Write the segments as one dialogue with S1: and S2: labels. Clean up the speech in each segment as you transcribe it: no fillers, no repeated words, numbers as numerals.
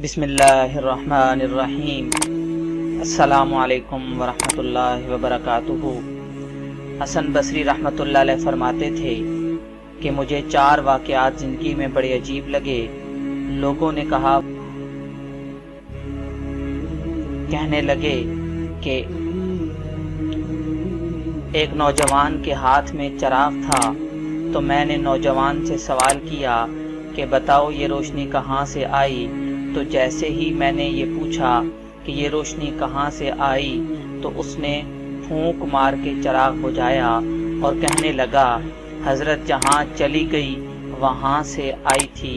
S1: بسم اللہ الرحمن الرحیم۔ السلام علیکم ورحمۃ اللہ وبرکاتہ۔ حسن بصری رحمۃ اللہ علیہ فرماتے تھے کہ مجھے 4 واقعات زندگی میں بڑے عجیب لگے۔ لوگوں نے کہنے لگے کہ ایک نوجوان کے ہاتھ میں چراغ تھا، تو میں نے نوجوان سے سوال کیا کہ بتاؤ یہ روشنی کہاں سے آئی؟ تو جیسے ہی میں نے یہ پوچھا کہ یہ روشنی کہاں سے آئی تو اس نے پھونک مار کے چراغ بجھایا اور کہنے لگا حضرت جہاں چلی گئی وہاں سے آئی تھی۔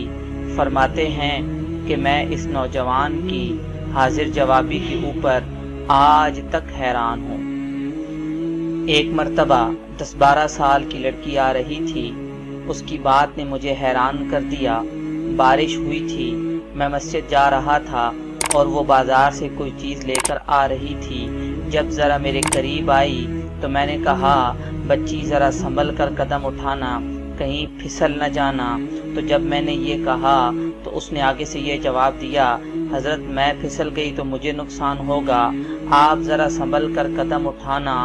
S1: فرماتے ہیں کہ میں اس نوجوان کی حاضر جوابی کے اوپر آج تک حیران ہوں۔ ایک مرتبہ 10-12 سال کی لڑکی آ رہی تھی، اس کی بات نے مجھے حیران کر دیا۔ بارش ہوئی تھی، میں مسجد جا رہا تھا اور وہ بازار سے کوئی چیز لے کر آ رہی تھی۔ جب ذرا میرے قریب آئی تو میں نے کہا بچی ذرا سنبھل کر قدم اٹھانا، کہیں پھسل نہ جانا۔ تو جب میں نے یہ کہا تو اس نے آگے سے یہ جواب دیا حضرت میں پھسل گئی تو مجھے نقصان ہوگا، آپ ذرا سنبھل کر قدم اٹھانا،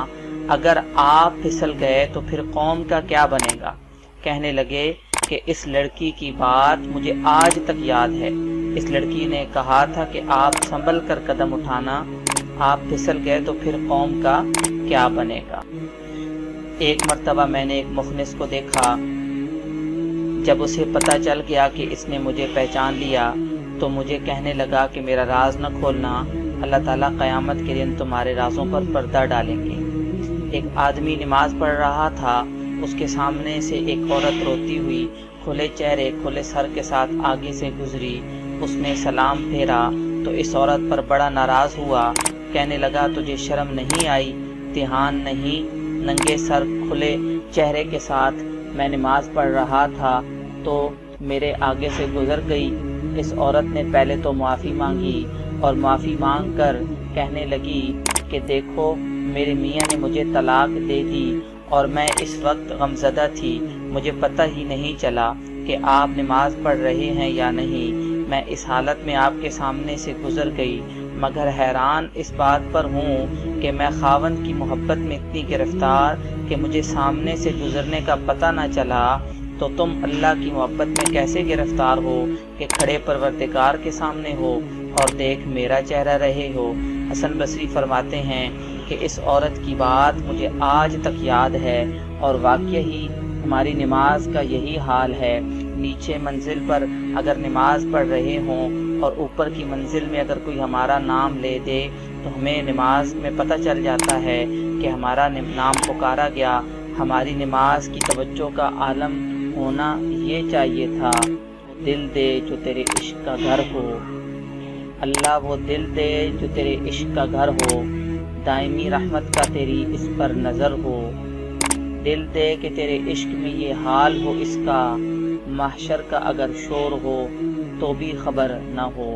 S1: اگر آپ پھسل گئے تو پھر قوم کا کیا بنے گا؟ کہنے لگے کہ اس لڑکی کی بات مجھے آج تک یاد ہے۔ اس لڑکی نے کہا تھا کہ آپ سنبھل کر قدم اٹھانا، آپ پھسل گئے تو پھر قوم کا کیا بنے گا؟ ایک مرتبہ میں نے ایک مخنث کو دیکھا، جب اسے پتہ چل گیا کہ اس نے مجھے پہچان لیا تو مجھے کہنے لگا کہ میرا راز نہ کھولنا، اللہ تعالیٰ قیامت کے دن تمہارے رازوں پر پردہ ڈالیں گے۔ ایک آدمی نماز پڑھ رہا تھا، اس کے سامنے سے ایک عورت روتی ہوئی کھلے چہرے کھلے سر کے ساتھ آگے سے گزری۔ اس نے سلام پھیرا تو اس عورت پر بڑا ناراض ہوا، کہنے لگا تجھے شرم نہیں آئی، دھیان نہیں؟ ننگے سر کھلے چہرے کے ساتھ میں نماز پڑھ رہا تھا تو میرے آگے سے گزر گئی۔ اس عورت نے پہلے تو معافی مانگی اور معافی مانگ کر کہنے لگی کہ دیکھو میرے میاں نے مجھے طلاق دے دی اور میں اس وقت غمزدہ تھی، مجھے پتہ ہی نہیں چلا کہ آپ نماز پڑھ رہے ہیں یا نہیں، میں اس حالت میں آپ کے سامنے سے گزر گئی، مگر حیران اس بات پر ہوں کہ میں خاوند کی محبت میں اتنی گرفتار کہ مجھے سامنے سے گزرنے کا پتہ نہ چلا، تو تم اللہ کی محبت میں کیسے گرفتار ہو کہ کھڑے پروردگار کے سامنے ہو اور دیکھ میرا چہرہ رہے ہو؟ حسن بصری فرماتے ہیں کہ اس عورت کی بات مجھے آج تک یاد ہے، اور واقعی ہی ہماری نماز کا یہی حال ہے۔ نیچے منزل پر اگر نماز پڑھ رہے ہوں اور اوپر کی منزل میں اگر کوئی ہمارا نام لے دے تو ہمیں نماز میں پتہ چل جاتا ہے کہ ہمارا نام پکارا گیا۔ ہماری نماز کی توجہ کا عالم ہونا یہ چاہیے تھا، دل دے جو تیرے عشق کا گھر ہو، اللہ وہ دل دے جو تیرے عشق کا گھر ہو، دائمی رحمت کا تیری اس پر نظر ہو، دل دے کہ تیرے عشق میں یہ حال ہو اس کا، محشر کا اگر شور ہو تو بھی خبر نہ ہو۔